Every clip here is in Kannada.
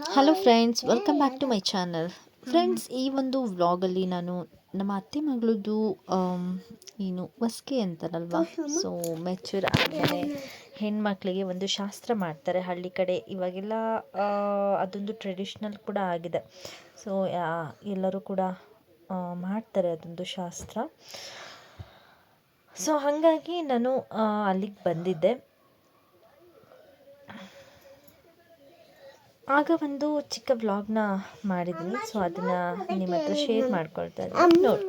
Hello friends, welcome back to my channel. Friends, ಈ ಒಂದು ವ್ಲಾಗಲ್ಲಿ ನಾನು ನಮ್ಮ ಅತ್ತೆ ಮಗಳದ್ದು ಏನು ಹೊಸ್ಕೆ ಅಂತಾರಲ್ವ, ಸೊ ಮೆಚೂರ್ ಆದಮೇಲೆ ಹೆಣ್ಮಕ್ಳಿಗೆ ಒಂದು ಶಾಸ್ತ್ರ ಮಾಡ್ತಾರೆ ಹಳ್ಳಿ ಕಡೆ. ಇವಾಗೆಲ್ಲ ಅದೊಂದು ಟ್ರೆಡಿಷ್ನಲ್ ಕೂಡ ಆಗಿದೆ. ಸೊ ಎಲ್ಲರೂ ಕೂಡ ಮಾಡ್ತಾರೆ ಅದೊಂದು ಶಾಸ್ತ್ರ. ಸೊ ಹಾಗಾಗಿ ನಾನು ಅಲ್ಲಿಗೆ ಬಂದಿದ್ದೆ. ಆಗ ಒಂದು ಚಿಕ್ಕ ವ್ಲಾಗ್ನ ಮಾಡಿದ್ದೀನಿ. ಸೊ ಅದನ್ನು ನಿಮ್ಮ ಹತ್ರ ಶೇರ್ ಮಾಡ್ಕೊಳ್ತಾ ಇದ್ದೀನಿ, ನೋಡಿ.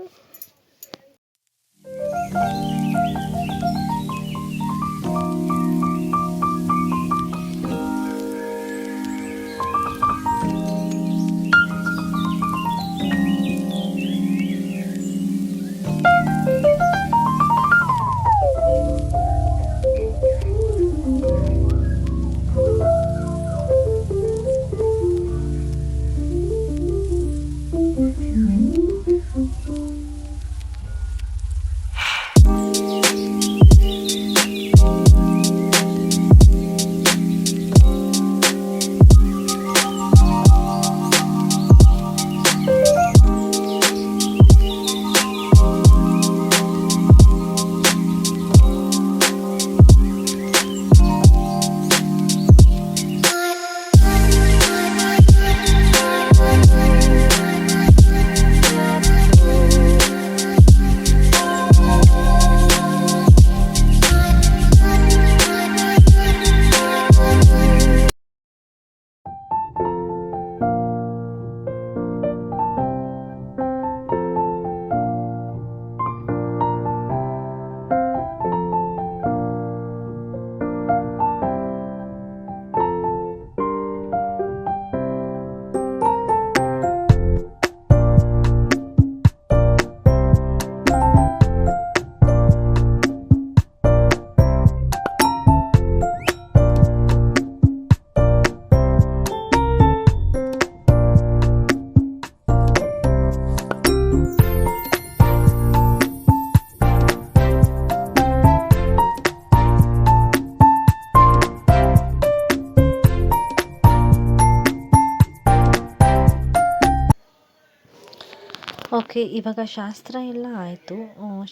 ಓಕೆ, ಇವಾಗ ಶಾಸ್ತ್ರ ಎಲ್ಲ ಆಯಿತು.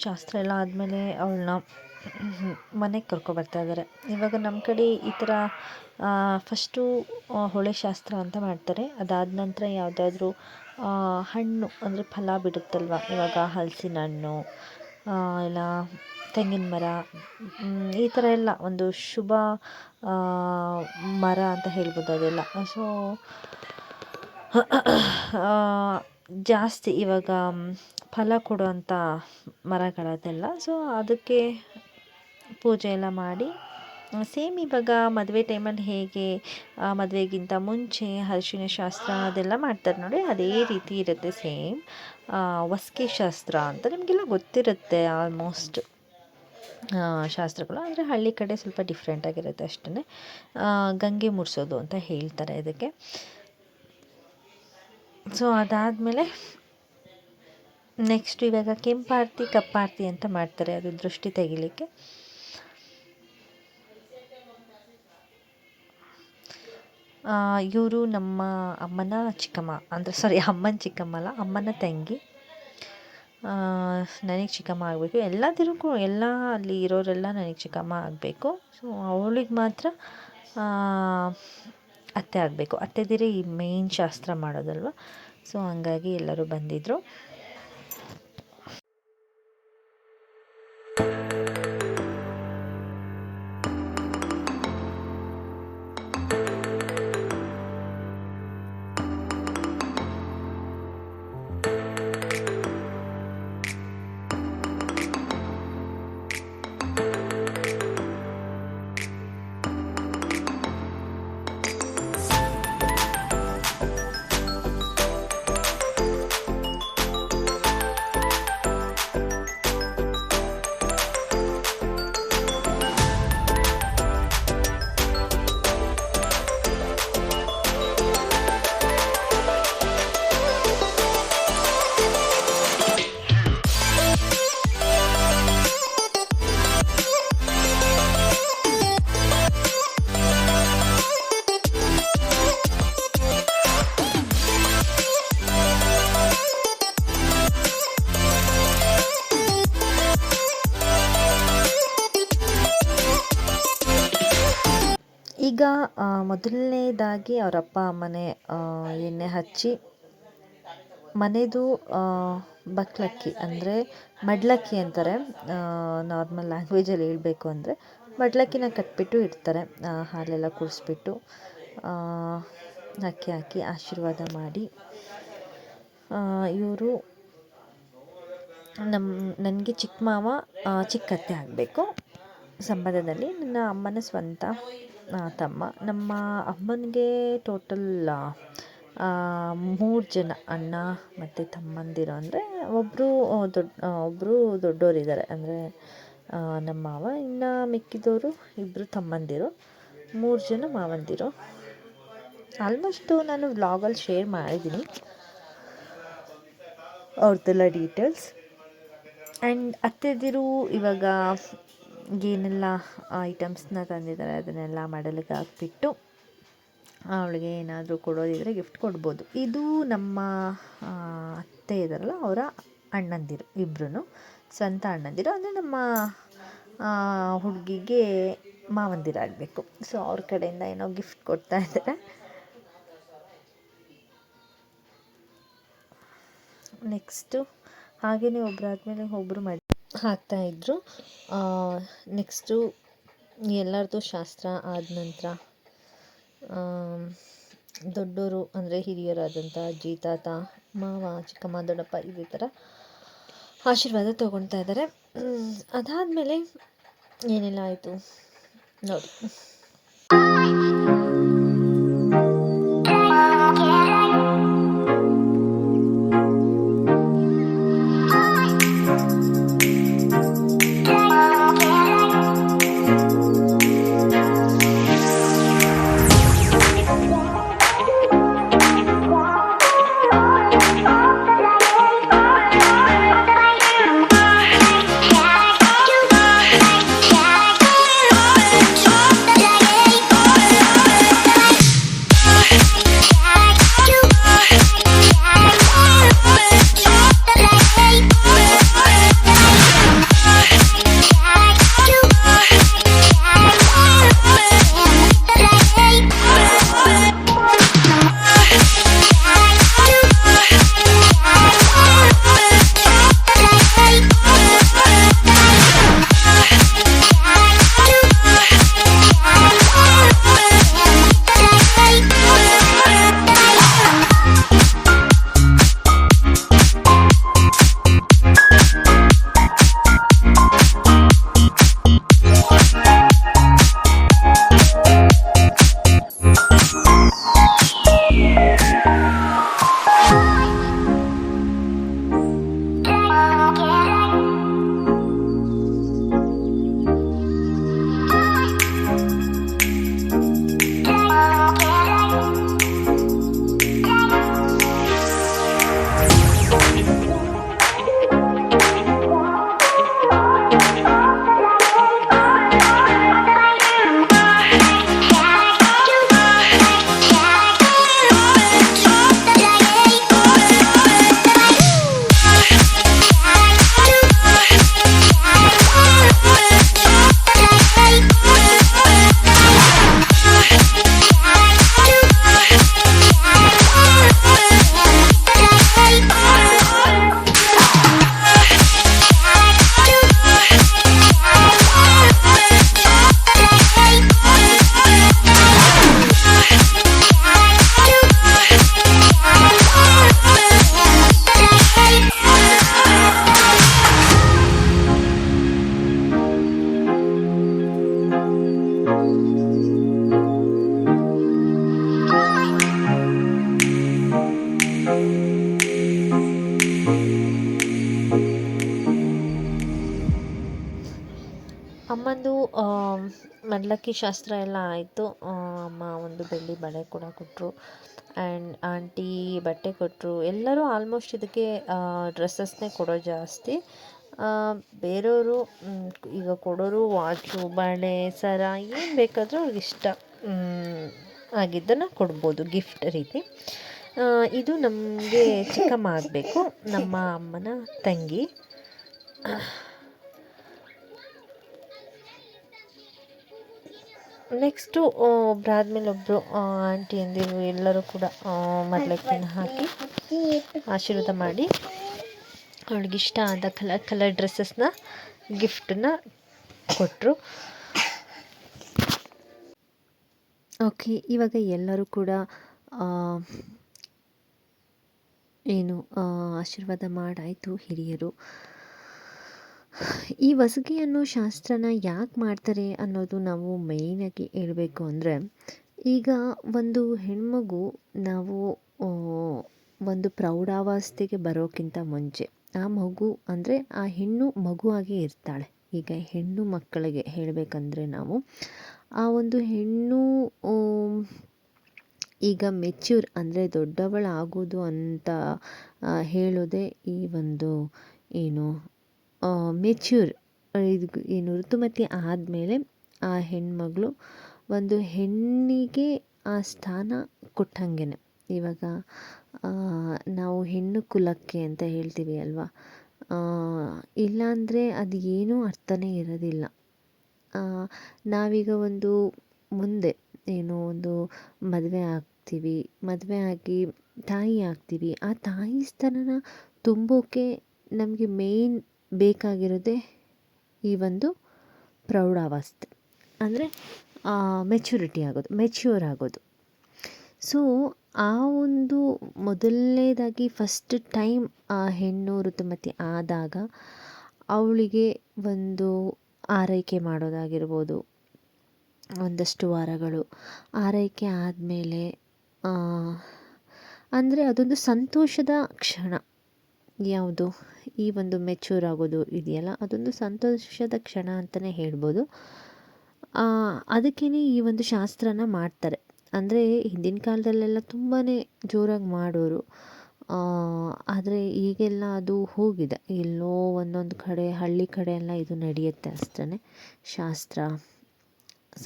ಶಾಸ್ತ್ರ ಎಲ್ಲ ಆದಮೇಲೆ ಅವಳನ್ನ ಮನೆಗೆ ಕರ್ಕೊಬರ್ತಾ ಇದ್ದಾರೆ. ಇವಾಗ ನಮ್ಮ ಕಡೆ ಈ ಥರ ಫಸ್ಟು ಹೊಳೆ ಶಾಸ್ತ್ರ ಅಂತ ಮಾಡ್ತಾರೆ. ಅದಾದ ನಂತರ ಯಾವುದಾದ್ರೂ ಹಣ್ಣು ಅಂದರೆ ಫಲ ಬಿಡುತ್ತಲ್ವ, ಇವಾಗ ಹಲಸಿನ ಹಣ್ಣು ಇಲ್ಲ ತೆಂಗಿನ ಮರ, ಈ ಥರ ಎಲ್ಲ ಒಂದು ಶುಭ ಮರ ಅಂತ ಹೇಳ್ಬೋದು ಅದೆಲ್ಲ. ಸೊ ಜಾಸ್ತಿ ಇವಾಗ ಫಲ ಕೊಡುವಂಥ ಮರಗಳದೆಲ್ಲ. ಸೊ ಅದಕ್ಕೆ ಪೂಜೆ ಎಲ್ಲ ಮಾಡಿ, ಸೇಮ್ ಇವಾಗ ಮದುವೆ ಟೈಮಲ್ಲಿ ಹೇಗೆ ಮದುವೆಗಿಂತ ಮುಂಚೆ ಅರಿಶಿನ ಶಾಸ್ತ್ರ ಅದೆಲ್ಲ ಮಾಡ್ತಾರೆ ನೋಡಿ, ಅದೇ ರೀತಿ ಇರುತ್ತೆ ಸೇಮ್. ಹೊಸ್ಕೆ ಶಾಸ್ತ್ರ ಅಂತ ನಿಮಗೆಲ್ಲ ಗೊತ್ತಿರುತ್ತೆ ಆಲ್ಮೋಸ್ಟ್ ಶಾಸ್ತ್ರಗಳು. ಅಂದರೆ ಹಳ್ಳಿ ಕಡೆ ಸ್ವಲ್ಪ ಡಿಫ್ರೆಂಟಾಗಿರುತ್ತೆ ಅಷ್ಟೇ. ಗಂಗೆ ಮುಡ್ಸೋದು ಅಂತ ಹೇಳ್ತಾರೆ ಇದಕ್ಕೆ. ಸೊ ಅದಾದಮೇಲೆ ನೆಕ್ಸ್ಟ್ ಇವಾಗ ಕೆಂಪಾರತಿ ಕಪ್ಪಾರತಿ ಅಂತ ಮಾಡ್ತಾರೆ, ಅದು ದೃಷ್ಟಿ ತೆಗಿಲಿಕ್ಕೆ. ಇವರು ನಮ್ಮ ಅಮ್ಮನ ಚಿಕ್ಕಮ್ಮ, ಅಂದರೆ ಅಮ್ಮನ ಚಿಕ್ಕಮ್ಮ ಅಲ್ಲ, ಅಮ್ಮನ ತಂಗಿ. ನನಗೆ ಚಿಕ್ಕಮ್ಮ ಆಗಬೇಕು. ಎಲ್ಲ ಅಲ್ಲಿ ಇರೋರೆಲ್ಲ ನನಗೆ ಚಿಕ್ಕಮ್ಮ ಆಗಬೇಕು. ಸೊ ಅವಳಿಗೆ ಮಾತ್ರ ಅತ್ತೆ ಆಗಬೇಕು. ಅತ್ತೆದಿರೇ ಈ ಮೇನ್ ಶಾಸ್ತ್ರ ಮಾಡೋದಲ್ವ. ಸೊ ಹಂಗಾಗಿ ಎಲ್ಲರೂ ಬಂದಿದ್ದರು. ಈಗ ಮೊದಲನೇದಾಗಿ ಅವರ ಅಪ್ಪ ಅಮ್ಮನೇ ಎಣ್ಣೆ ಹಚ್ಚಿ ಮನೆದು ಬಕ್ಲಕ್ಕಿ ಅಂದರೆ ಮಡ್ಲಕ್ಕಿ ಅಂತಾರೆ, ನಾರ್ಮಲ್ ಲ್ಯಾಂಗ್ವೇಜಲ್ಲಿ ಹೇಳಬೇಕು ಅಂದರೆ ಮಡ್ಲಕ್ಕಿನ ಕಟ್ಬಿಟ್ಟು ಇಡ್ತಾರೆ. ಹಾಲೆಲ್ಲ ಕುಡಿಸ್ಬಿಟ್ಟು ಅಕ್ಕಿ ಹಾಕಿ ಆಶೀರ್ವಾದ ಮಾಡಿ ಇವರು ನನಗೆ ಚಿಕ್ಕ ಮಾವ ಚಿಕ್ಕತ್ತೆ ಆಗಬೇಕು ಸಂಬಂಧದಲ್ಲಿ. ನನ್ನ ಅಮ್ಮನ ಸ್ವಂತ ತಮ್ಮ. ನಮ್ಮ ಅಮ್ಮನಿಗೆ ಟೋಟಲ್ 3 ಜನ ಅಣ್ಣ ಮತ್ತು ತಮ್ಮಂದಿರು. ಅಂದರೆ ಒಬ್ಬರು ದೊಡ್ಡವರಿದ್ದಾರೆ, ಅಂದರೆ ನಮ್ಮ ಮಾವ. ಇನ್ನು ಮಿಕ್ಕಿದವರು 2 ತಮ್ಮಂದಿರು, 3 ಜನ ಮಾವಂದಿರು. ಆಲ್ಮೋಸ್ಟು ನಾನು ವ್ಲಾಗಲ್ಲಿ ಶೇರ್ ಮಾಡಿದ್ದೀನಿ ಅವ್ರದ್ದೆಲ್ಲ ಡೀಟೇಲ್ಸ್. ಆ್ಯಂಡ್ ಅತ್ತೆದಿರು ಇವಾಗ ಏನೆಲ್ಲ ಐಟಮ್ಸ್ನ ತಂದಿದ್ದಾರೆ ಅದನ್ನೆಲ್ಲ ಮಡಲಿಗೆ ಹಾಕ್ಬಿಟ್ಟು ಅವಳಿಗೆ ಏನಾದರೂ ಕೊಡೋದಿದ್ರೆ ಗಿಫ್ಟ್ ಕೊಡ್ಬೋದು. ಇದು ನಮ್ಮ ಅತ್ತೆ ಇದ್ದಾರಲ್ಲ ಅವರ ಅಣ್ಣಂದಿರು, 2 ಸ್ವಂತ ಅಣ್ಣಂದಿರು. ಅಂದರೆ ನಮ್ಮ ಹುಡುಗಿಗೆ ಮಾವಂದಿರಾಗಬೇಕು. ಸೊ ಅವ್ರ ಕಡೆಯಿಂದ ಏನೋ ಗಿಫ್ಟ್ ಕೊಡ್ತಾ ಇದ್ದಾರೆ. ನೆಕ್ಸ್ಟು ಹಾಗೆಯೇ ಒಬ್ಬರಾದ್ಮೇಲೆ ಒಬ್ಬರು ಹಾಕ್ತಾಯಿದ್ರು. ನೆಕ್ಸ್ಟು ಎಲ್ಲರದ್ದು ಶಾಸ್ತ್ರ ಆದ ನಂತರ ದೊಡ್ಡವರು ಅಂದರೆ ಹಿರಿಯರಾದಂಥ ಅಜ್ಜಿ, ತಾತ, ಮಾವ, ಚಿಕ್ಕಮ್ಮ, ದೊಡ್ಡಪ್ಪ ಇದೇ ಥರ ಆಶೀರ್ವಾದ ತೊಗೊಳ್ತಾ ಇದ್ದಾರೆ. ಅದಾದಮೇಲೆ ಏನೆಲ್ಲ ಆಯಿತು ನೋಡಿ. ಅಮ್ಮಂದು ಮಡ್ಲಕ್ಕಿ ಶಾಸ್ತ್ರ ಎಲ್ಲ ಆಯಿತು. ಅಮ್ಮ ಒಂದು ಬೆಳ್ಳಿ ಬಳೆ ಕೂಡ ಕೊಟ್ಟರು ಆ್ಯಂಡ್ ಆಂಟಿ ಬಟ್ಟೆ ಕೊಟ್ಟರು. ಎಲ್ಲರೂ ಆಲ್ಮೋಸ್ಟ್ ಇದಕ್ಕೆ ಡ್ರೆಸ್ಸಸ್ನೇ ಕೊಡೋ ಜಾಸ್ತಿ. ಬೇರೆಯವರು ಈಗ ಕೊಡೋರು ವಾಚು, ಬಳೆ, ಸರ ಏನು ಬೇಕಾದರೂ ಅವ್ರಿಗೆ ಇಷ್ಟ ಆಗಿದ್ದನ್ನು ಕೊಡ್ಬೋದು ಗಿಫ್ಟ್ ರೀತಿ. ಇದು ನಮಗೆ ಚಿಕ್ಕಮ್ಮ ಆಗಬೇಕು, ನಮ್ಮ ಅಮ್ಮನ ತಂಗಿ. ನೆಕ್ಸ್ಟು ಒಬ್ಬರಾದ್ಮೇಲೆ ಒಬ್ಬರು ಆಂಟಿಯಂದಿರು ಎಲ್ಲರೂ ಕೂಡ ಮದ್ಲಕ್ಕಿನ ಹಾಕಿ ಆಶೀರ್ವಾದ ಮಾಡಿ ಅವಳಿಗಿಷ್ಟ ಆದ ಕಲರ್ ಕಲರ್ ಡ್ರೆಸ್ಸಸ್ನ ಗಿಫ್ಟನ್ನ ಕೊಟ್ಟರು. ಓಕೆ, ಇವಾಗ ಎಲ್ಲರೂ ಕೂಡ ಆಶೀರ್ವಾದ ಮಾಡಾಯಿತು ಹಿರಿಯರು. ಈ ವಸಗಿ ಅನ್ನೋ ಶಾಸ್ತ್ರನ ಯಾಕೆ ಮಾಡ್ತಾರೆ ಅನ್ನೋದು ನಾವು ಮೇಯ್ನಾಗಿ ಹೇಳಬೇಕು ಅಂದರೆ, ಈಗ ಒಂದು ಹೆಣ್ಮಗು ನಾವು ಒಂದು ಪ್ರೌಢಾವಸ್ಥೆಗೆ ಬರೋಕ್ಕಿಂತ ಮುಂಚೆ ಆ ಮಗು ಅಂದರೆ ಆ ಹೆಣ್ಣು ಮಗುವಾಗೇ ಇರ್ತಾಳೆ. ಈಗ ಹೆಣ್ಣು ಮಕ್ಕಳಿಗೆ ಹೇಳಬೇಕಂದ್ರೆ ನಾವು ಆ ಒಂದು ಹೆಣ್ಣು ಈಗ ಮೆಚ್ಯೂರ್ ಅಂದರೆ ದೊಡ್ಡವಳಾಗೋದು ಅಂತ ಹೇಳೋದೇ ಈ ಒಂದು ಮೆಚ್ಯೂರ್ ಋತುಮತಿ ಆದಮೇಲೆ ಆ ಹೆಣ್ಮಗಳು ಒಂದು ಹೆಣ್ಣಿಗೆ ಆ ಸ್ಥಾನ ಕೊಟ್ಟಂಗೆ. ಇವಾಗ ನಾವು ಹೆಣ್ಣು ಕುಲಕ್ಕೆ ಅಂತ ಹೇಳ್ತೀವಿ ಅಲ್ವಾ, ಇಲ್ಲಾಂದರೆ ಅದು ಏನೂ ಅರ್ಥನೇ ಇರೋದಿಲ್ಲ. ನಾವೀಗ ಒಂದು ಮುಂದೆ ಒಂದು ಮದುವೆ ಆಗ್ತೀವಿ, ಮದುವೆ ಆಗಿ ತಾಯಿ ಆಗ್ತೀವಿ. ಆ ತಾಯಿ ಸ್ಥಾನನ ತುಂಬೋಕೆ ನಮಗೆ ಮೇಯ್ನ್ ಬೇಕಾಗಿರೋದೇ ಈ ಒಂದು ಪ್ರೌಢಾವಸ್ಥೆ, ಅಂದರೆ ಮೆಚ್ಯೂರ್ ಆಗೋದು. ಸೊ ಆ ಒಂದು ಮೊದಲನೇದಾಗಿ ಫಸ್ಟ್ ಟೈಮ್ ಆ ಹೆಣ್ಣು ಋತುಮತಿ ಆದಾಗ ಅವಳಿಗೆ ಒಂದು ಆರೈಕೆ ಮಾಡೋದಾಗಿರ್ಬೋದು, ಒಂದಷ್ಟು ವಾರಗಳು ಆರೈಕೆ ಆದಮೇಲೆ ಅಂದರೆ ಅದೊಂದು ಸಂತೋಷದ ಕ್ಷಣ. ಯಾವುದು ಈ ಒಂದು ಮೆಚ್ಯೂರ್ ಆಗೋದು ಇದೆಯಲ್ಲ, ಅದೊಂದು ಸಂತೋಷದ ಕ್ಷಣ ಅಂತಲೇ ಹೇಳ್ಬೋದು. ಅದಕ್ಕೇ ಈ ಒಂದು ಶಾಸ್ತ್ರನ ಮಾಡ್ತಾರೆ. ಅಂದರೆ ಹಿಂದಿನ ಕಾಲದಲ್ಲೆಲ್ಲ ತುಂಬಾ ಜೋರಾಗಿ ಮಾಡೋರು, ಆದರೆ ಈಗೆಲ್ಲ ಅದು ಹೋಗಿದೆ. ಎಲ್ಲೋ ಒಂದೊಂದು ಕಡೆ ಹಳ್ಳಿ ಕಡೆ ಎಲ್ಲ ಇದು ನಡೆಯುತ್ತೆ ಅಷ್ಟೇ, ಶಾಸ್ತ್ರ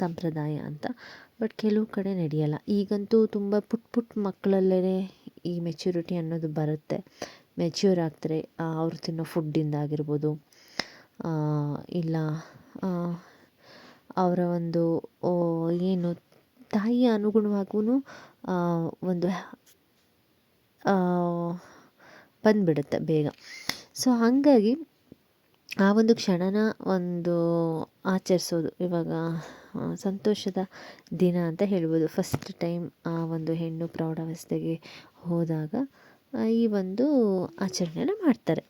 ಸಂಪ್ರದಾಯ ಅಂತ. ಬಟ್ ಕೆಲವು ಕಡೆ ನಡೆಯಲ್ಲ. ಈಗಂತೂ ತುಂಬ ಪುಟ್ಟ ಮಕ್ಕಳಲ್ಲೇ ಈ ಮೆಚ್ಯೂರಿಟಿ ಅನ್ನೋದು ಬರುತ್ತೆ, ಮೆಚ್ಯೂರ್ ಆಗ್ತಾರೆ. ಅವ್ರು ತಿನ್ನೋ ಫುಡ್ಡಿಂದ ಆಗಿರ್ಬೋದು, ಇಲ್ಲ ಅವರ ಒಂದು ತಾಯಿಯ ಅನುಗುಣವಾಗೂ ಒಂದು ಬಂದುಬಿಡುತ್ತೆ ಬೇಗ. ಸೊ ಹಾಗಾಗಿ ಆ ಒಂದು ಕ್ಷಣನ ಒಂದು ಆಚರಿಸೋದು ಇವಾಗ ಸಂತೋಷದ ದಿನ ಅಂತ ಹೇಳ್ಬೋದು. ಫಸ್ಟ್ ಟೈಮ್ ಆ ಒಂದು ಹೆಣ್ಣು ಪ್ರೌಢಾವಸ್ಥೆಗೆ ಹೋದಾಗ ಈ ಒಂದು ಆಚರಣೆನ ಮಾಡ್ತಾರೆ.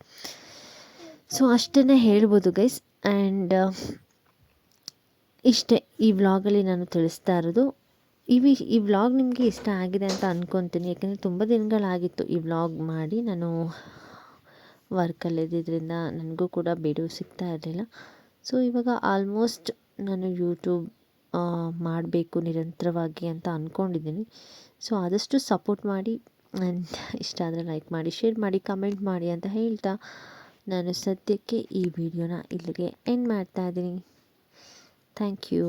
ಸೊ ಅಷ್ಟನ್ನೇ ಹೇಳ್ಬೋದು ಗೈಸ್. ಆ್ಯಂಡ್ ಇಷ್ಟೇ ಈ ವ್ಲಾಗಲ್ಲಿ ನಾನು ತಿಳಿಸ್ತಾ ಇರೋದು. ಈ ವ್ಲಾಗ್ ನಿಮಗೆ ಇಷ್ಟ ಆಗಿದೆ ಅಂತ ಅಂದ್ಕೊತೀನಿ. ಯಾಕೆಂದರೆ ತುಂಬ ದಿನಗಳಾಗಿತ್ತು ಈ ವ್ಲಾಗ್ ಮಾಡಿ. ನಾನು ವರ್ಕಲ್ಲಿದ್ದರಿಂದ ನನಗೂ ಕೂಡ ಬಿಡುವು ಸಿಗ್ತಾ ಇರಲಿಲ್ಲ. ಸೊ ಇವಾಗ ಆಲ್ಮೋಸ್ಟ್ ನಾನು ಯೂಟ್ಯೂಬ್ ಮಾಡಬೇಕು ನಿರಂತರವಾಗಿ ಅಂತ ಅಂದ್ಕೊಂಡಿದ್ದೀನಿ. ಸೊ ಆದಷ್ಟು ಸಪೋರ್ಟ್ ಮಾಡಿ, ಆ್ಯಂಡ್ ಇಷ್ಟ ಆದರೆ ಲೈಕ್ ಮಾಡಿ, ಶೇರ್ ಮಾಡಿ, ಕಮೆಂಟ್ ಮಾಡಿ ಅಂತ ಹೇಳ್ತಾ ನಾನು ಸದ್ಯಕ್ಕೆ ಈ ವಿಡಿಯೋನ ಇಲ್ಲಿಗೆ ಎಂಡ್ ಮಾಡ್ತಾ ಇದ್ದೀನಿ. Thank you.